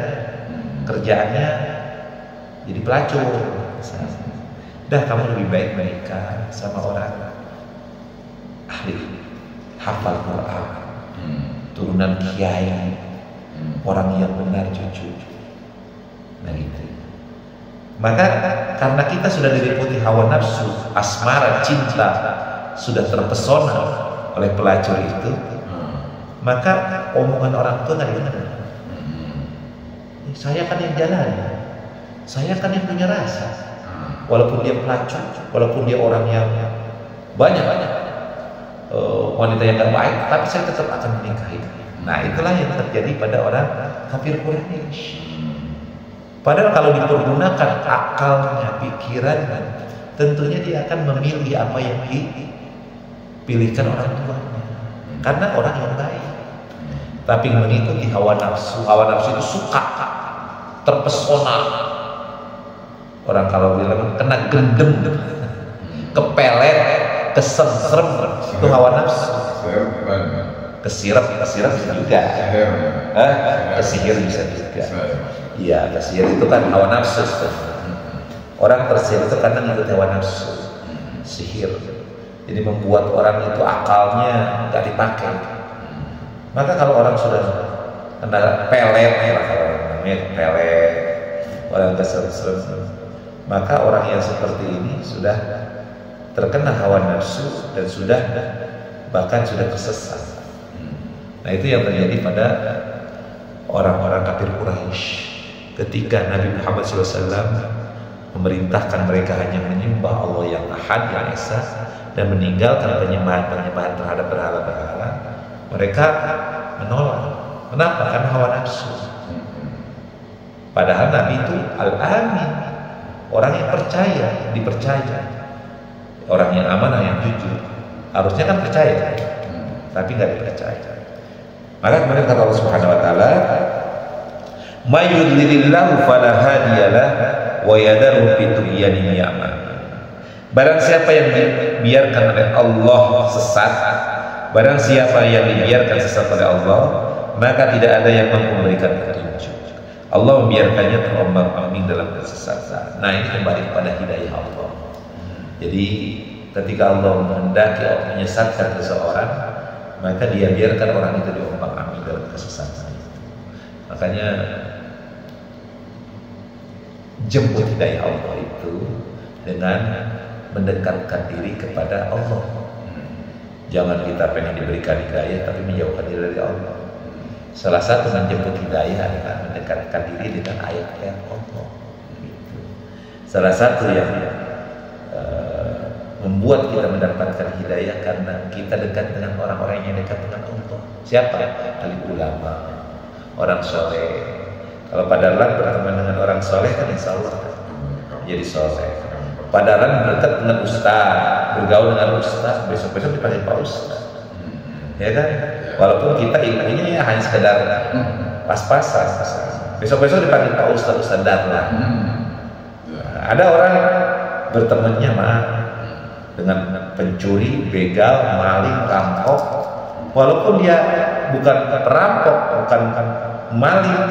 Kerjaannya jadi pelacur. Dah kamu lebih baik menikah sama orang ahli, hafal Quran, turunan kiai, orang yang benar jujur. Nah gitu. Maka karena kita sudah diliputi hawa nafsu, asmara, cinta, sudah terpesona oleh pelacur itu, maka omongan orang tua nggak dengar. Saya kan yang jalan, saya kan yang punya rasa. Walaupun dia pelacur, walaupun dia orang yang banyak wanita yang gak baik, tapi saya tetap akan menikahi. Nah itulah yang terjadi pada orang kafir Quraisy. Padahal kalau dipergunakan akalnya, pikirannya, tentunya dia akan memilih apa yang dipilihkan orang tuanya, karena orang yang baik. Tapi mengikuti hawa nafsu itu suka, terpesona. Orang kalau bilang kena gendem, kepelet, kesenserem, itu hawa nafsu. Kesirap bisa juga. Kesihir bisa juga. Iya, kesihir itu kan hawa nafsu. Orang tersihir itu karena ngikut hawa nafsu. Sihir. Jadi membuat orang itu akalnya nggak dipakai. Maka kalau orang sudah kena pelet, orang keserem, maka orang yang seperti ini sudah terkena hawa nafsu dan sudah tersesat. Nah itu yang terjadi pada orang-orang kafir Quraisy ketika Nabi Muhammad SAW memerintahkan mereka hanya menyembah Allah yang Ahad, yang Esa, dan meninggalkan penyembahan terhadap berhala-berhala. Mereka menolak. Kenapa? Karena hawa nafsu. Padahal Nabi itu al-amin, orang yang dipercaya, orang yang amanah, yang jujur. Harusnya kan percaya, tapi nggak dipercaya. Maka kemudian kata Allah Subhanahu Wa Taala, "May yudlilillahu fala hadiyalah, wa yadharu fi tughyanihim ya'mah." Barang siapa yang dibiarkan oleh Allah sesat, barang siapa yang dibiarkan sesat oleh Allah, maka tidak ada yang mampu memberikan petunjuk. Allah membiarkannya terombang-ambing dalam kesesatan. Nah ini kembali kepada hidayah Allah. Jadi ketika Allah menghendaki menyesatkan seseorang, maka dia biarkan orang itu diombang-ambing dalam kesesatan. Makanya jemput hidayah Allah itu dengan mendekatkan diri kepada Allah. Jangan kita pengen diberikan hidayah tapi menjauhkan diri dari Allah. Salah satu menjemput hidayah adalah mendekatkan diri dengan ayat-ayat Allah. Gitu. Salah satu yang membuat kita mendapatkan hidayah karena kita dekat dengan orang-orang yang dekat dengan Allah. Siapa? Alim ulama, orang soleh. Kalau padahal berteman dengan orang soleh kan insya Allah jadi soleh. Padahal dekat dengan ustaz, bergaul dengan ustaz, besok-besok dipanggil Pak Ustaz. Ya kan? Walaupun kita ilmunya ya hanya sekedar pas-pasan. Besok-besok dipanggil Pak Ustaz, Ustaz Darlah. Ada orang bertemannya dengan pencuri, begal, maling, rampok. Walaupun dia bukan perampok, bukan maling,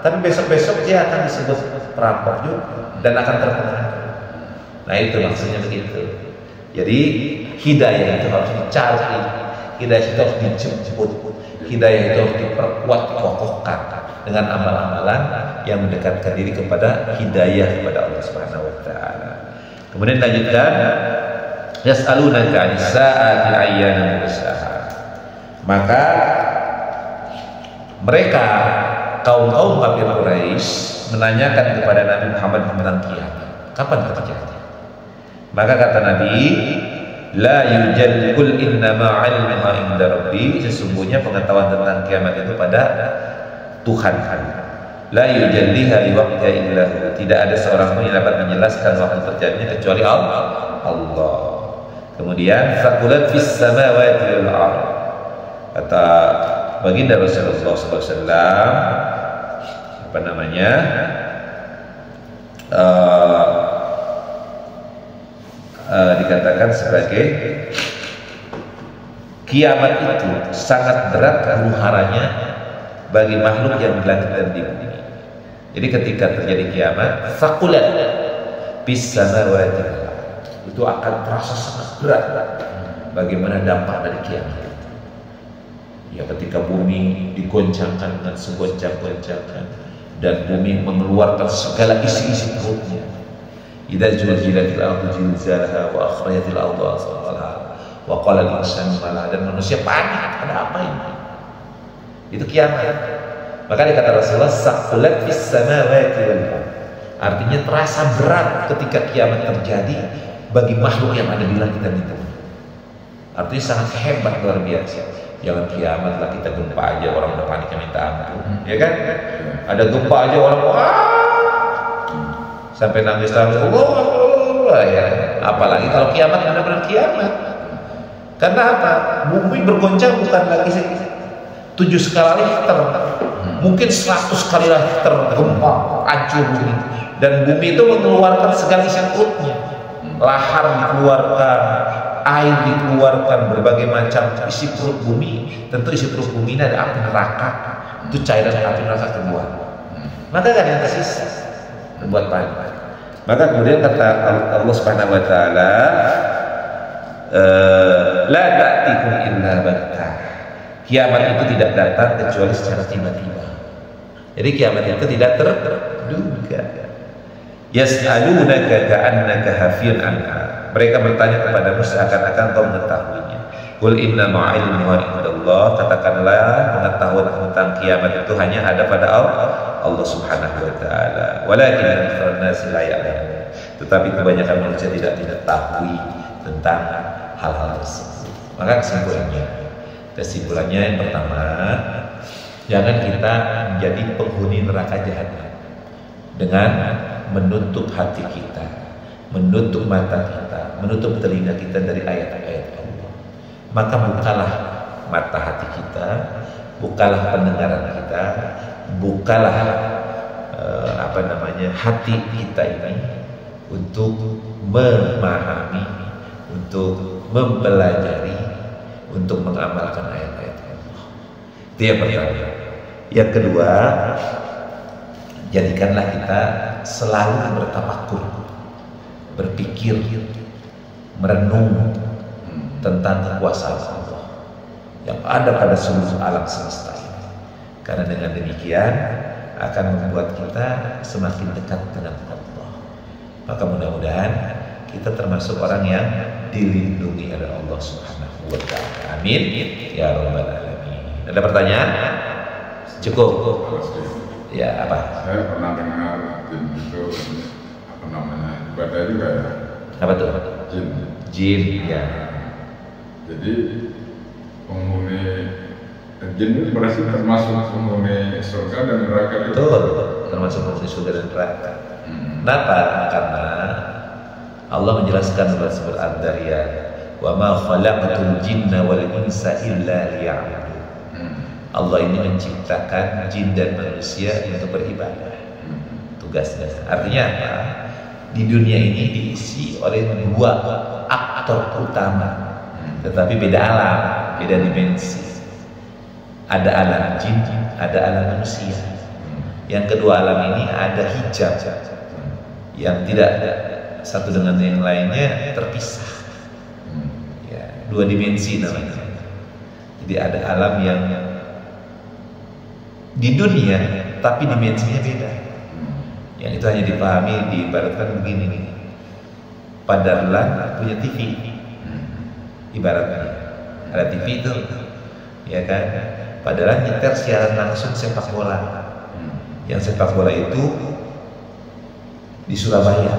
tapi besok-besok dia akan disebut perampok juga dan akan terpengaruh. Nah itu maksudnya begitu. Jadi hidayah itu harus dicari, hidayah itu harus dijemput, hidayah itu harus diperkuat, dikokohkan dengan amal-amalan yang mendekatkan diri kepada hidayah kepada Allah Subhanahu wa taala. Kemudian lanjutkan, yas'alunaka 'anis sa'ati ayyana mursaha. Maka mereka kaum kafir Quraisy menanyakan kepada Nabi Muhammad tentang kiamat, kapan terjadi? Maka kata Nabi, la yujallikul innama 'ilmuha inda rabbi, sesungguhnya pengetahuan tentang kiamat itu pada Tuhan. La yujalliha liwaqtiha illa hu, tidak ada seorang pun yang dapat menjelaskan waktu terjadinya kecuali Allah. Kemudian faqulat fis samawati wal ardh, kata baginda Rasulullah SAW, apa namanya, dikatakan sebagai kiamat itu sangat berat huru-haranya bagi makhluk yang di langit dan di bumi. Jadi ketika terjadi kiamat, faqulat bis samawati, itu akan terasa sangat berat. Bagaimana dampak dari kiamat itu? Ya, ketika bumi digoncangkan dengan segoncang-goncangkan dan bumi mengeluarkan segala isi-isi perutnya. Idza zulzilatil ardu zilzalaha wa akhrajatil ardu athqalaha wa qala al-insanu ma laha, dan manusia panik, ada apa ini? Itu kiamat. Maka dikata Rasulullah, saqulat fis samawati wal ardh, artinya terasa berat ketika kiamat terjadi bagi makhluk yang ada di langit dan di bumi. Artinya sangat hebat, luar biasa. Jangan kiamat lah kita gempa aja orang udah panik minta ampun, ya kan? Ada gempa aja orang sampai nangis-nangis, ya. Apalagi kalau kiamat benar-benar kiamat. Karena apa? Bumi bergoncang bukan lagi 7 skala Richter, mungkin 100 kali Richter gempa, hancur bumi. Dan bumi itu mengeluarkan segala isi perutnya. Lahar dikeluarkan, air dikeluarkan, berbagai macam isi perut bumi. Tentu isi perut bumi ini ada api neraka, itu cairan api neraka keluar. Maka kan yang tersisa membuat panik. Maka kemudian kata Allah Subhanahu wa taala, la ta'tikum illa baghtah, kiamat itu tidak datang kecuali secara tiba-tiba. Jadi kiamat itu tidak terduga. Yas'alunaka ka'annaka hafiyun anha, mereka bertanya kepadamu seakan-akan kau mengetahuinya. Qul inna ma'ilmuha indallah, katakanlah pengetahuan tentang kiamat itu hanya ada pada Allah Subhanahu wa taala. Walakin aktsarun nasi la ya'lamun, tetapi kebanyakan manusia tidak mengetahui tentang hal-hal tersebut. Maka kesimpulannya yang pertama, jangan kita menjadi penghuni neraka jahanam dengan menutup hati kita, menutup mata kita, menutup telinga kita dari ayat-ayat Allah. Maka bukalah mata hati kita, bukalah pendengaran kita, bukalah hati kita ini untuk memahami, untuk mempelajari, untuk mengamalkan ayat-ayat Allah. Itu yang pertama. Yang kedua, jadikanlah kita selalu bertafakur, berpikir, merenung tentang kekuasaan Allah yang ada pada seluruh alam semesta ini. Karena dengan demikian akan membuat kita semakin dekat dengan Allah. Maka mudah-mudahan kita termasuk orang yang dilindungi oleh Allah Subhanahu wa taala. Amin ya rabbal alamin. Ada pertanyaan? Cukup. Ya, apa? Saya pernah dengar jin itu ibadah juga ya. Apa tuh? Jin ya. Jadi penghuni jin itu berarti termasuk penghuni surga dan neraka itu. Betul, termasuk penghuni surga dan neraka. Kenapa? Karena Allah menjelaskan dalam surat Ad-Dariyat, "Wa ma khalaqtul jinna wal insa illa liya'budun." Allah ini menciptakan jin dan manusia untuk beribadah. Tugasnya. Artinya apa? Di dunia ini diisi oleh 2 aktor utama, tetapi beda alam, beda dimensi. Ada alam jin, ada alam manusia. Yang kedua alam ini ada hijab yang tidak satu dengan yang lainnya terpisah. Ya, dua dimensi namanya. Jadi ada alam yang di dunia tapi dimensinya beda. Yang itu hanya dipahami diibaratkan begini nih. Pak Darlan punya TV, ibaratnya ada TV itu, ya kan? Pak Darlan nyeter siaran langsung sepak bola. Yang sepak bola itu di Surabaya,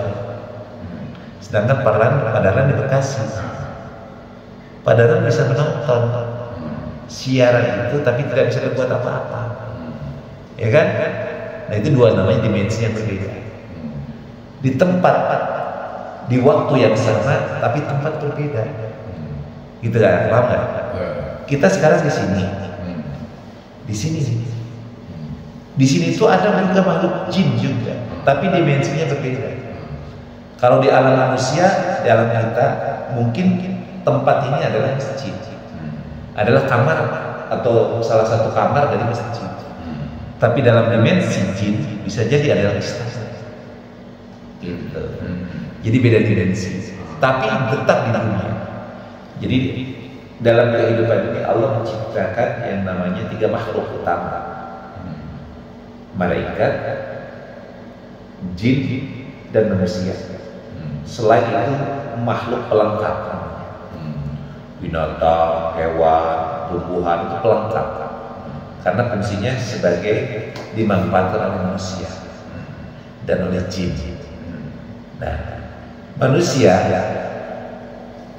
sedangkan Pak Darlan di Bekasi. Pak Darlan bisa menonton siaran itu, tapi tidak bisa berbuat apa-apa, ya kan? Nah itu dua namanya dimensi yang berbeda. Di tempat, di waktu yang sama, tapi tempat berbeda. Gitu kan? Paham nggak? Kita sekarang di sini, di sini. Di sini itu ada juga makhluk jin juga, tapi dimensinya berbeda. Kalau di alam manusia, di alam kita, mungkin tempat ini adalah masjid, adalah kamar atau salah satu kamar dari masjid. Tapi dalam dimensi jin bisa jadi adalah istana. Gitu. Jadi beda dimensi, tapi tetap di dunia. Jadi dalam kehidupan ini Allah menciptakan yang namanya 3 makhluk utama: malaikat, jin, dan manusia. Selain itu makhluk pelengkap, binatang, hewan, tumbuhan itu pelengkap, karena fungsinya sebagai dimanfaatkan oleh manusia dan oleh jin. Nah, manusia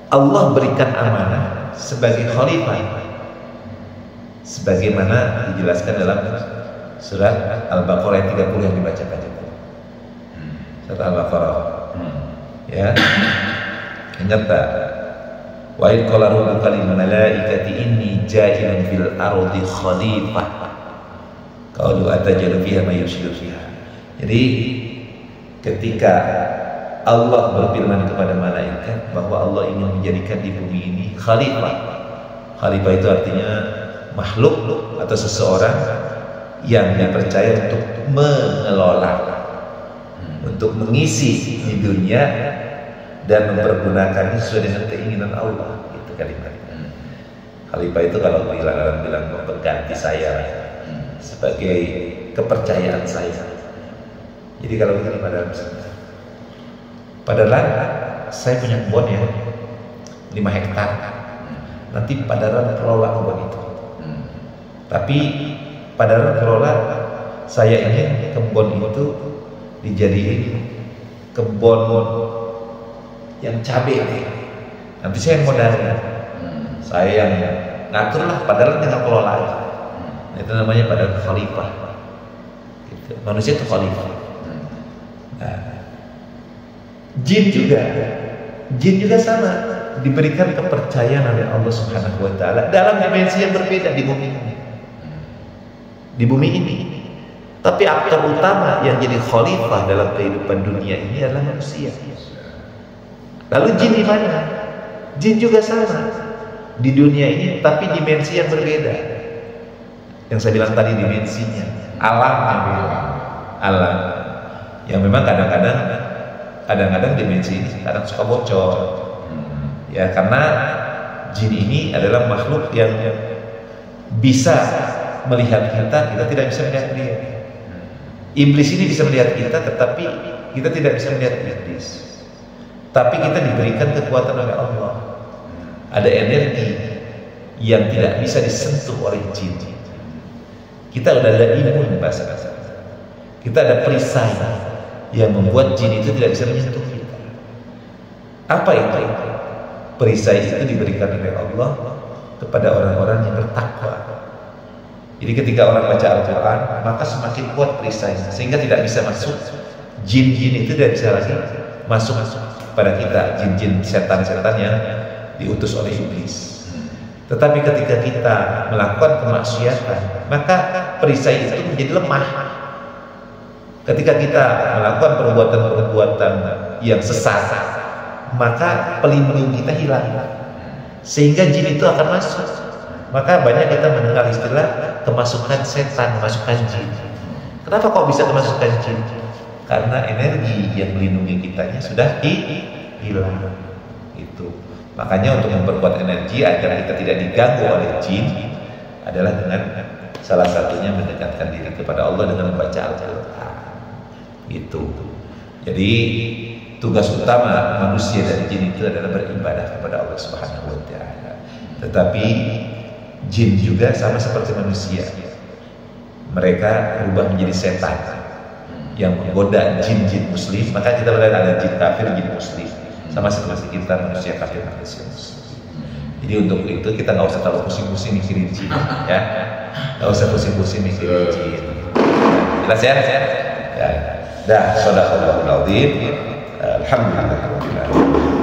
Allah berikan amanah sebagai khalifah, sebagaimana dijelaskan dalam surat Al-Baqarah ayat 30 yang dibacakan. Surat Al-Baqarah. Ya. Ingat tak? Wa id qala rabbuka lil malaikati inni ja'ilun fil ardi khalifah. Qalu atajalu fiha may yufsidu fiha. Jadi ketika Allah berfirman kepada malaikat bahwa Allah ingin menjadikan di bumi ini khalifah. Khalifah itu artinya makhluk atau seseorang yang dipercaya untuk mengelola, untuk mengisi di dunia dan mempergunakannya sesuai dengan keinginan Allah. Itu kalimatnya. Khalifah itu kalau bilang pengganti saya sebagai kepercayaan saya. Jadi kalau begini padahal saya punya kebun ya 5 hektar. Nanti padahal kelola kebun itu. Tapi padahal kelola saya ingin kebun itu dijadiin kebun yang cabai. Nanti saya yang modalnya, saya yang ngatur lah, padahal tinggal kelola aja. Itu namanya padahal khalifah. Gitu. Manusia itu khalifah. Nah, jin juga sama, diberikan kepercayaan oleh Allah Subhanahu wa taala dalam dimensi yang berbeda di bumi ini. Di bumi ini. Tapi aktor utama yang jadi khalifah dalam kehidupan dunia ini adalah manusia. Lalu jin di mana? Jin juga sama di dunia ini, tapi dimensi yang berbeda. Yang saya bilang tadi dimensinya, alamnya beda. Alam yang memang kadang-kadang dimensi ini kadang suka bocor. Ya, karena jin ini adalah makhluk yang bisa melihat kita tidak bisa melihat dia. Iblis ini bisa melihat kita, tetapi kita tidak bisa melihat iblis. Tapi kita diberikan kekuatan oleh Allah. Ada energi yang tidak bisa disentuh oleh jin. Kita udah ada imun bahasa. Kita ada perisai yang membuat jin itu tidak bisa menyentuh kita. Apa itu? Perisai itu diberikan oleh Allah kepada orang-orang yang bertakwa. Jadi ketika orang baca Al-Quran, maka semakin kuat perisainya, sehingga tidak bisa masuk jin-jin itu, tidak bisa lagi masuk pada kita, jin-jin setan-setan yang diutus oleh iblis. Tetapi ketika kita melakukan kemaksiatan, maka perisai itu menjadi lemah. Ketika kita melakukan perbuatan-perbuatan yang sesat, maka pelindung kita hilang, sehingga jin itu akan masuk. Maka banyak kita mendengar istilah kemasukan setan, kemasukan jin. Kenapa kok bisa kemasukan jin? Karena energi yang melindungi kitanya sudah hilang. Itu. Makanya untuk memperkuat energi agar kita tidak diganggu oleh jin adalah dengan salah satunya mendekatkan diri kepada Allah dengan membaca Al-Quran. Itu. Jadi tugas utama manusia dan jin itu adalah beribadah kepada Allah Subhanahu wa Ta'ala. Tetapi jin juga sama seperti manusia. Mereka berubah menjadi setan yang menggoda jin-jin muslim. Maka kita berada ada jin kafir, jin muslim. Sama seperti kita manusia kafir, manusia muslim. Jadi untuk itu kita nggak usah terlalu pusing-pusing mikirin jin, ya. Nggak usah pusing-pusing mikirin jin. Jelas ya? Ya. Dah, shadaqallahul azim. Alhamdulillah.